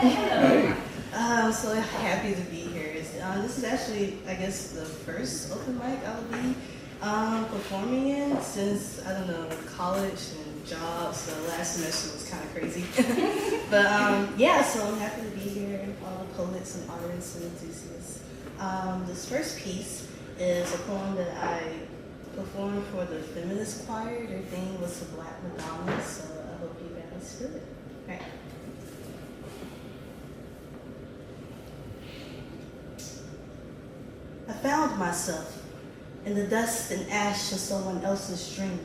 Hey. I'm so happy to be here. This is actually, I guess, the first open mic I'll be performing in since, I don't know, college and jobs. So last semester was kind of crazy. But yeah, so I'm happy to be here, all the poets and artists and enthusiasts. This first piece is a poem that I performed for the feminist choir. Their theme was the Black Madonna, so I hope you guys feel it. All right. I found myself in the dust and ash of someone else's dream,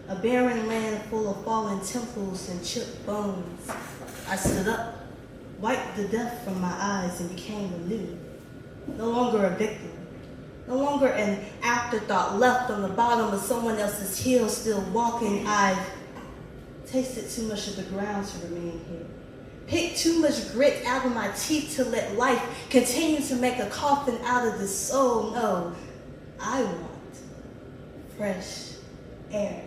a barren land full of fallen temples and chipped bones. I stood up, wiped the death from my eyes, and became anew, no longer a victim, no longer an afterthought left on the bottom of someone else's heel, still walking. I've tasted too much of the ground to remain here. Pick too much grit out of my teeth to let life continue to make a coffin out of this soul. No, I want fresh air.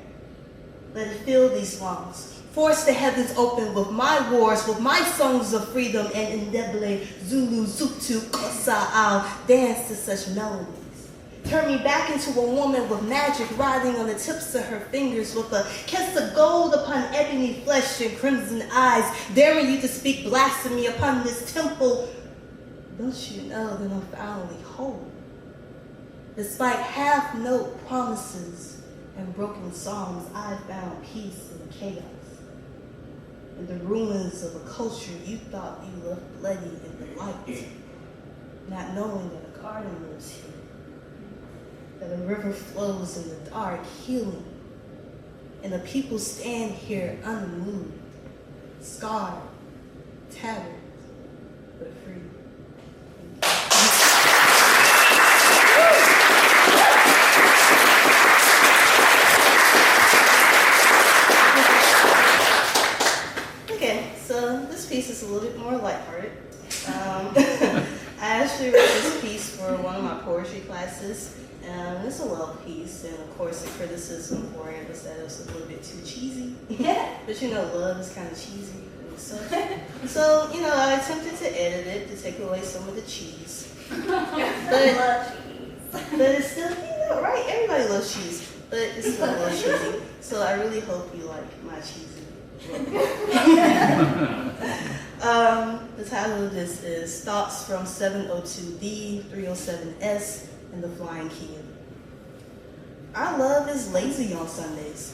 Let it fill these lungs. Force the heavens open with my wars, with my songs of freedom, and Ndebele, Zulu, Zutu, Kosa, I'll dance to such melodies. Turn me back into a woman with magic riding on the tips of her fingers, with a kiss of gold upon ebony flesh and crimson eyes, daring you to speak blasphemy upon this temple. Don't you know that I'm finally whole? Despite half-note promises and broken songs, I found peace in chaos. In the ruins of a culture you thought you left bloody in the light, not knowing that a garden lives here, that a river flows in the dark, healing, and the people stand here unmoved, scarred, tattered, but free. Okay, so this piece is a little bit more lighthearted. I actually wrote this piece for one of my poetry classes. It's a love piece, and of course the criticism for it was that it was a little bit too cheesy. But you know, love is kind of cheesy. So you know, I attempted to edit it to take away some of the cheese. But it's still, you know, right? Everybody loves cheese, but it's still a little cheesy. So I really hope you like my cheesy love. The title of this is Thoughts from 702D, 307S, and the Flying Kia. Our love is lazy on Sundays.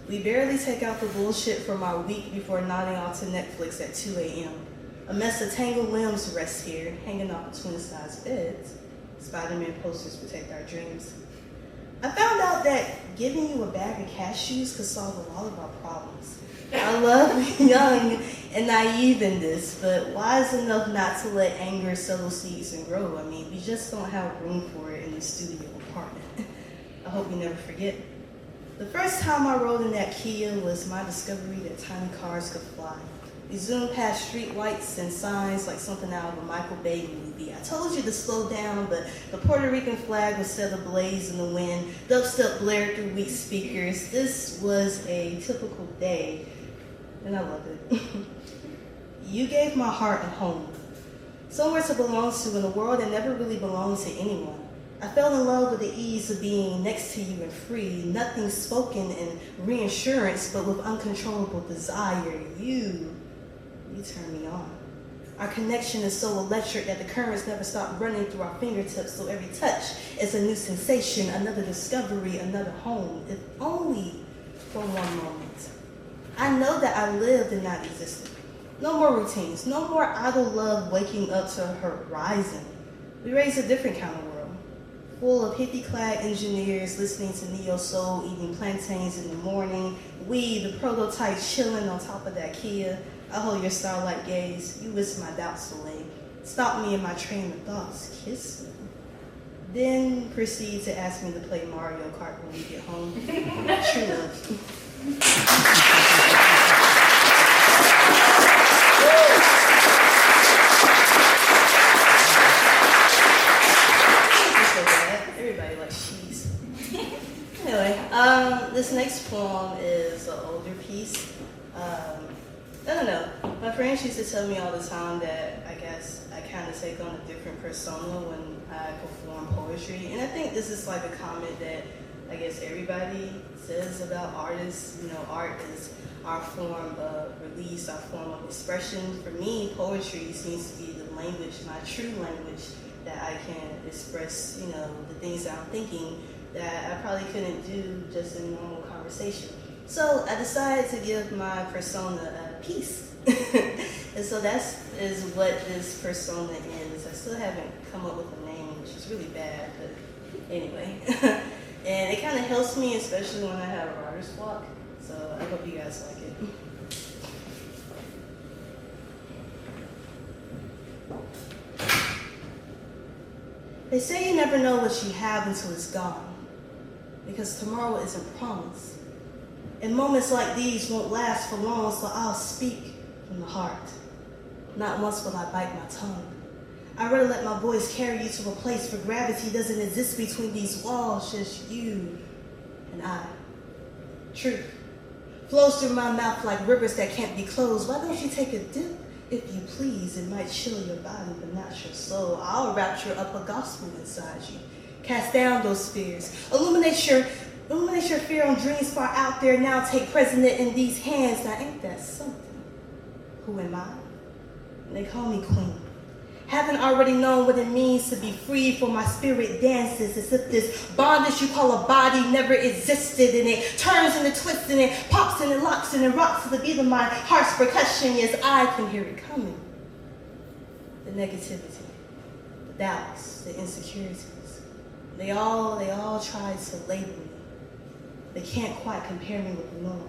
We barely take out the bullshit from our week before nodding off to Netflix at 2 a.m. A mess of tangled limbs rests here, hanging off between twin-sized beds. Spider-Man posters protect our dreams. I found out that giving you a bag of cashews could solve a lot of our problems. I love being young and naive in this, but wise enough not to let anger settle seeds and grow. I mean, we just don't have room for it in the studio apartment. I hope you never forget. The first time I rode in that Kia was my discovery that tiny cars could fly. We zoomed past street lights and signs like something out of a Michael Bay movie. I told you to slow down, but the Puerto Rican flag was set ablaze in the wind. Dubstep blared through weak speakers. This was a typical day, and I loved it. You gave my heart a home, somewhere to belong to in a world that never really belonged to anyone. I fell in love with the ease of being next to you and free, nothing spoken in reassurance, but with uncontrollable desire. You turn me on. Our connection is so electric that the currents never stop running through our fingertips, so every touch is a new sensation, another discovery, another home, if only for one moment. I know that I lived and not existed. No more routines, no more idle love waking up to a horizon. We raised a different kind of world, full of hippie-clad engineers listening to neo-soul, eating plantains in the morning. We, the prototype, chilling on top of that Kia. I hold your starlight gaze. You whisper my doubts away. Stop me in my train of thoughts. Kiss me. Then proceed to ask me to play Mario Kart when we get home. True love. Everybody likes cheese. Anyway, this next poem is an older piece. I don't know. My parents used to tell me all the time that I guess I kind of take on a different persona when I perform poetry. And I think this is like a comment that I guess everybody says about artists. You know, art is our form of release, our form of expression. For me, poetry seems to be the language, my true language, that I can express, you know, the things that I'm thinking that I probably couldn't do just in normal conversation. So I decided to give my persona a piece. And so is what this persona is. I still haven't come up with a name, which is really bad, but anyway. And it kind of helps me, especially when I have a writer's block. So I hope you guys like it. They say you never know what you have until it's gone, because tomorrow isn't promised. And moments like these won't last for long, so I'll speak from the heart. Not once will I bite my tongue. I'd rather let my voice carry you to a place where gravity doesn't exist between these walls, just you and I. Truth flows through my mouth like rivers that can't be closed. Why don't you take a dip? If you please, it might chill your body, but not your soul. I'll rapture up a gospel inside you. Cast down those fears. Illuminate your fear on dreams far out there. Now take precedent in these hands. Now ain't that something? Who am I? And they call me queen. Haven't already known what it means to be free, for my spirit dances as if this bondage you call a body never existed, and it turns and it twists and it pops and it locks and it rocks to the beat of my heart's percussion. Yes, I can hear it coming. The negativity, the doubts, the insecurities, they all try to label me. They can't quite compare me with the norm.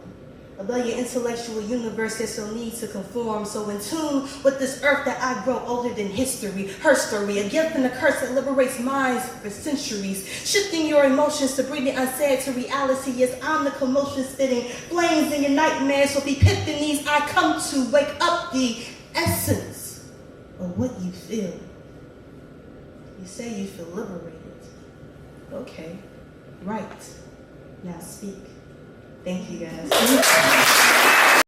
Although your intellectual universe has no need to conform, so in tune with this earth that I grow older than history, her story, a gift and a curse that liberates minds for centuries, shifting your emotions to bring the unsaid to reality. Yes, I'm the commotion spitting flames in your nightmares with epiphanies. I come to wake up the essence of what you feel. You say you feel liberated. Okay, right. Now speak. Thank you guys.